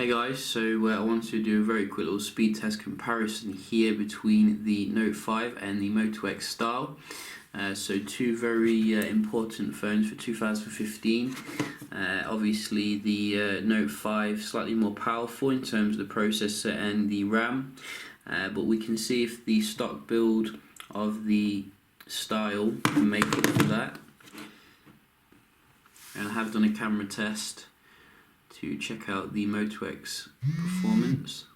Hey guys, so I want to do a very quick little speed test comparison here between the Note 5 and the Moto X Style. So two very important phones for 2015. Obviously the Note 5 slightly more powerful in terms of the processor and the RAM, but we can see if the stock build of the Style can make up for that. And I have done a camera test to check out the Moto X performance.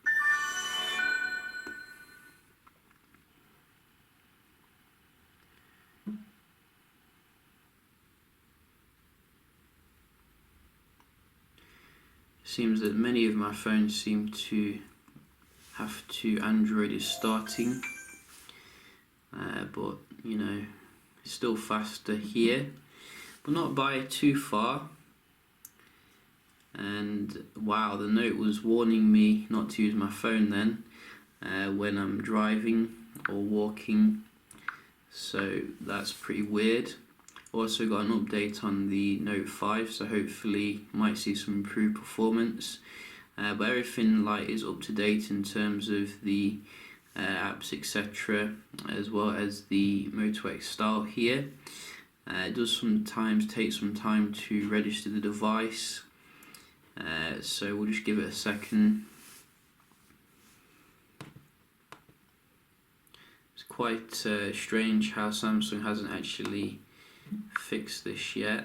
Seems that many of my phones seem to have to Android is starting, but you know, it's still faster here, but not by too far. And wow, the Note was warning me not to use my phone then when I'm driving or walking, so that's pretty weird. Also got an update on the Note 5, so hopefully might see some improved performance, but everything is up to date in terms of the apps, etc., as well as the Moto X Style here. It does sometimes take some time to register the device, so we'll just give it a second. It's quite strange how Samsung hasn't actually fixed this yet.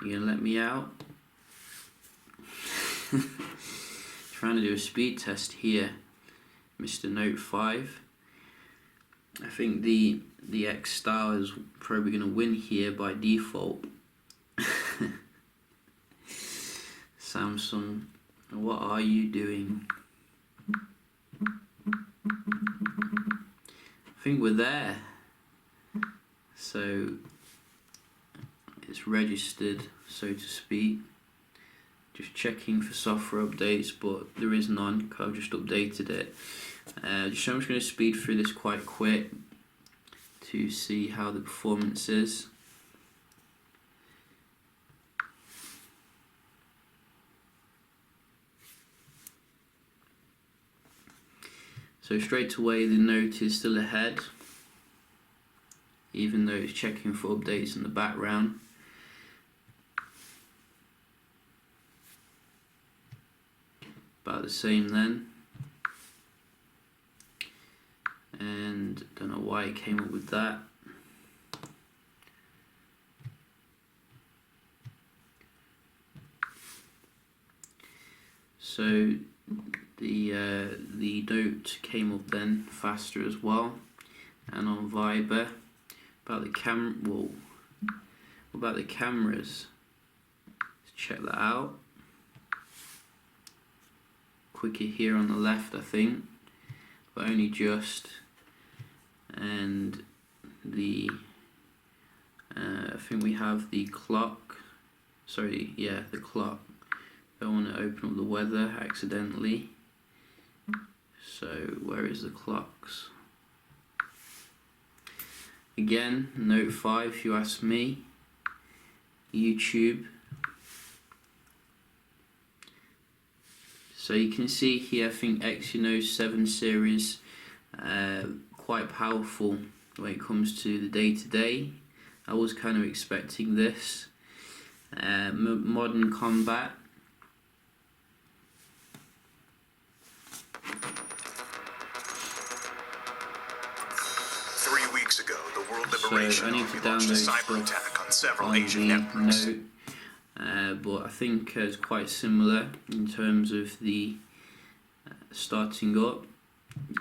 You gonna let me out? Trying to do a speed test here, Mr. Note 5. I think the X Style is probably going to win here by default. Samsung, what are you doing? I think we're there. So it's registered, so to speak. Just checking for software updates, but there is none because I've just updated it. I'm just going to speed through this quite quick to see how the performance is. So straight away the Note is still ahead, even though it's checking for updates in the background. About the same then, and don't know why it came up with that. So the Note came up then faster as well, and on Viber. About the what about the cameras? Let's check that out. Quicker here on the left, I think, but only just. And the I think we have the clock. Sorry, yeah, the clock. Don't want to open up the weather accidentally. So where is the clocks? Again, Note 5, if you ask me. YouTube. So you can see here, I think Exynos 7 series, quite powerful when it comes to the day-to-day. I was kind of expecting this. Modern combat. Weeks ago, the World Liberation Army launched a cyber attack on several Asian networks. Note. But I think it's quite similar in terms of the starting up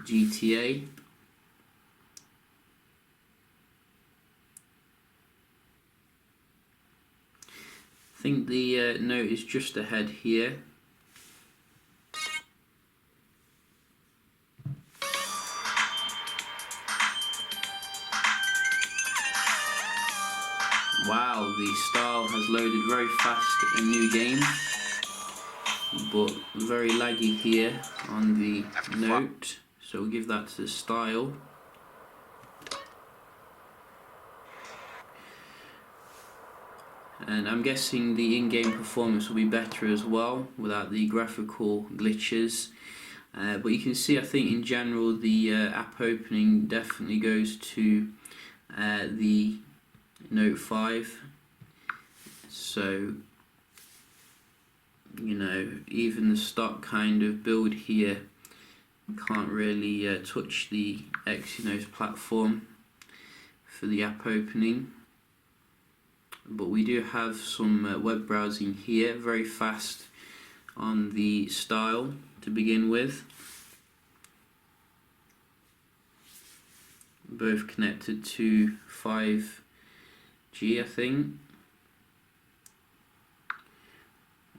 GTA. I think the Note is just ahead here. Wow, the Style has loaded very fast a new game. but very laggy here on the Note, so we'll give that to the Style. And I'm guessing the in-game performance will be better as well without the graphical glitches. But you can see, I think in general the app opening definitely goes to the Note 5. So, you know, even the stock kind of build here can't really touch the Exynos platform for the app opening. But we do have some web browsing here, very fast on the Style to begin with. Both connected to 5G, I think.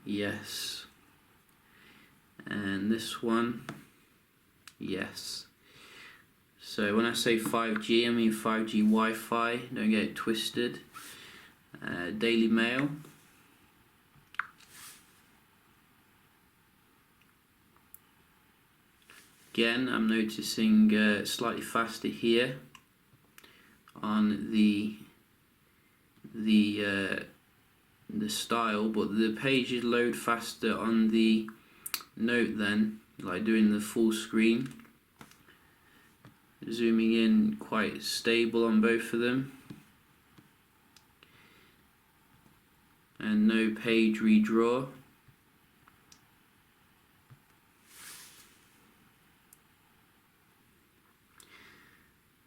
Yes. And this one, yes. So when I say 5G, I mean 5G Wi-Fi, don't get it twisted. Daily Mail. Again, I'm noticing slightly faster here on the Style, but the pages load faster on the Note then, like doing the full screen. Zooming in, quite stable on both of them. And no page redraw.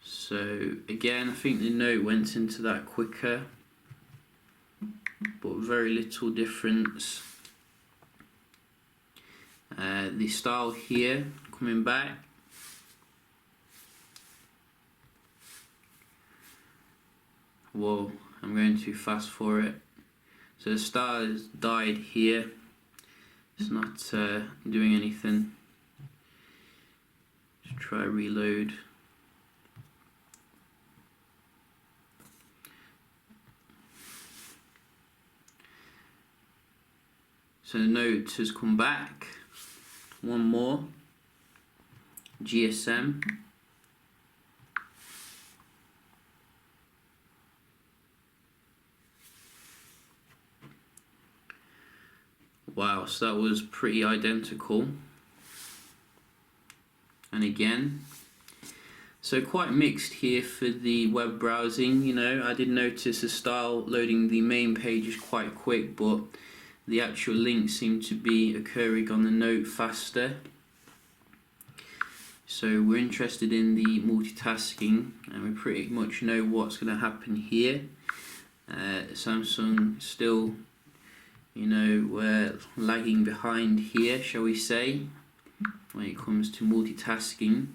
So again, I think the Note went into that quicker, but very little difference. The Style here coming back. Whoa, I'm going too fast for it. So the Style has died here. It's not doing anything. Let's try reload. So the Note has come back. One more. GSM. Wow, so that was pretty identical. And again. So quite mixed here for the web browsing, you know. I did notice the Style loading the main page is quite quick, but the actual links seem to be occurring on the Note faster. So we're interested in the multitasking, and we pretty much know what's going to happen here. Samsung still, you know, lagging behind here, shall we say, when it comes to multitasking.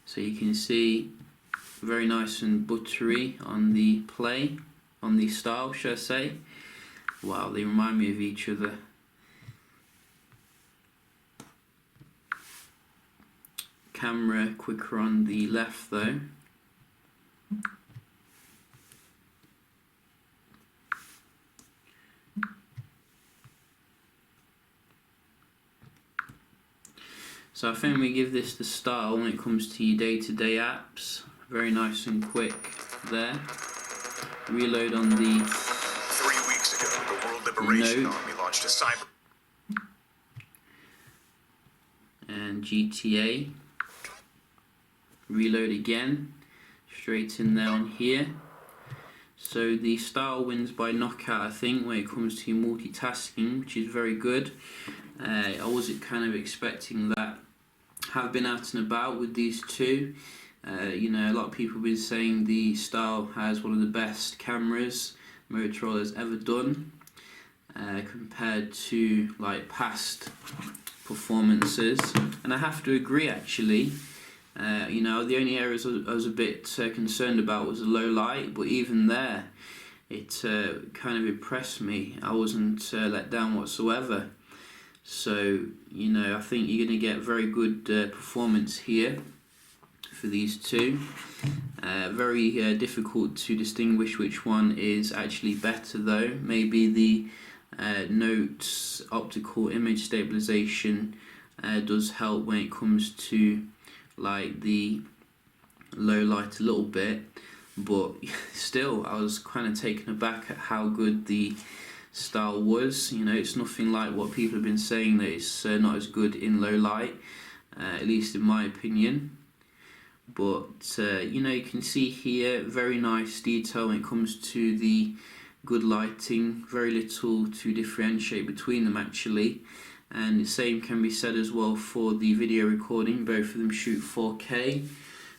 So you can see very nice and buttery on the Play, on the Style, should I say. Wow, they remind me of each other. Camera quicker on the left though. So I think we give this the Style when it comes to your day-to-day apps. Very nice and quick there. Reload on the 3 weeks ago, the World Liberation Army launched a cyber... And GTA. Reload again. Straight in there on here. So the Style wins by knockout, I think, when it comes to multitasking, which is very good. I wasn't kind of expecting that. Have been out and about with these two. You know, a lot of people have been saying the Style has one of the best cameras Motorola has ever done, compared to like past performances, and I have to agree actually. You know, the only areas I was a bit concerned about was the low light, but even there it kind of impressed me. I wasn't let down whatsoever. So, you know, I think you're going to get very good performance here. for these two. Very difficult to distinguish which one is actually better though. Maybe the Note's optical image stabilization does help when it comes to like the low light a little bit, but still I was kind of taken aback at how good the Style was. You know, it's nothing like what people have been saying that it's not as good in low light, at least in my opinion. But you know, you can see here very nice detail when it comes to the good lighting, very little to differentiate between them actually. And the same can be said as well for the video recording. Both of them shoot 4K,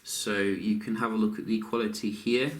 so you can have a look at the quality here.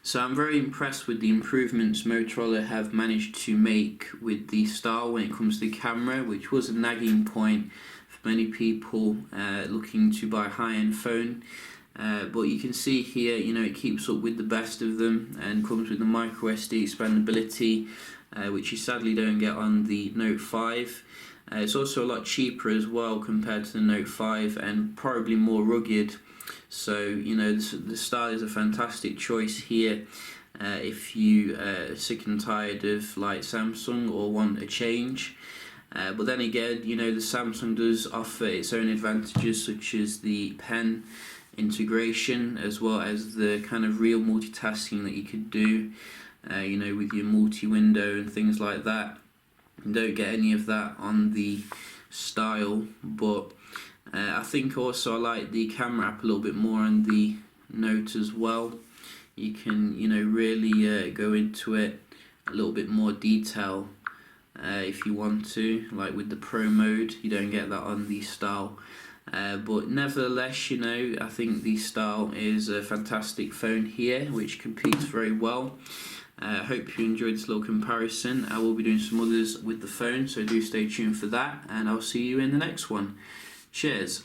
So I'm very impressed with the improvements Motorola have managed to make with the Style when it comes to the camera, which was a nagging point for many people looking to buy a high-end phone. But you can see here, you know, it keeps up with the best of them and comes with the micro SD expandability, which you sadly don't get on the Note 5. It's also a lot cheaper as well compared to the Note 5 and probably more rugged. So, you know, the Style is a fantastic choice here if you are sick and tired of like Samsung or want a change. But then again, you know, the Samsung does offer its own advantages, such as the pen integration as well as the kind of real multitasking that you could do, you know, with your multi-window and things like that. You don't get any of that on the Style, but I think also I like the camera app a little bit more on the Note as well. You can, you know, really go into it a little bit more detail if you want to, like with the Pro mode. You don't get that on the Style. But nevertheless, you know, I think the Style is a fantastic phone here, which competes very well. I hope you enjoyed this little comparison. I will be doing some others with the phone, so do stay tuned for that, and I'll see you in the next one. Cheers.